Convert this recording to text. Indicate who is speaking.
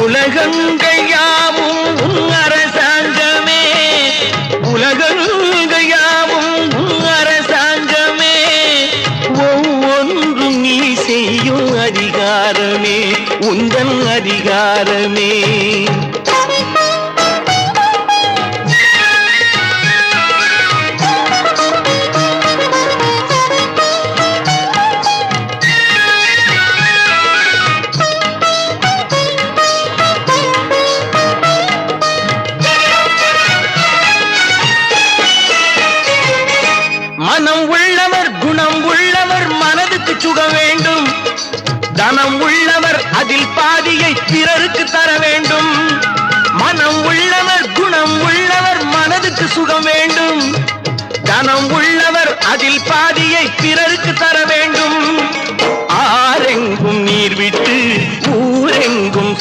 Speaker 1: உலகங்கள் யாவும் உன் அரசாங்கமே, உலகங்கள் யாவும் உன் அரசாங்கமே, ஒவ்வொன்றும் நீ செய்யும் அதிகாரமே உந்தன் அதிகாரமே. மனம் உள்ளவர் குணம் உள்ளவர் மனதுக்கு சுக வேண்டும், தனம் உள்ளவர் அதில் பாதியை பிறருக்கு தர வேண்டும். மனம் உள்ளவர் குணம் உள்ளவர் மனதுக்கு சுகம் வேண்டும், தனம் உள்ளவர் அதில் பாதியை பிறருக்கு தர வேண்டும். ஆரெங்கும் நீர் விட்டு ஊரெங்கும்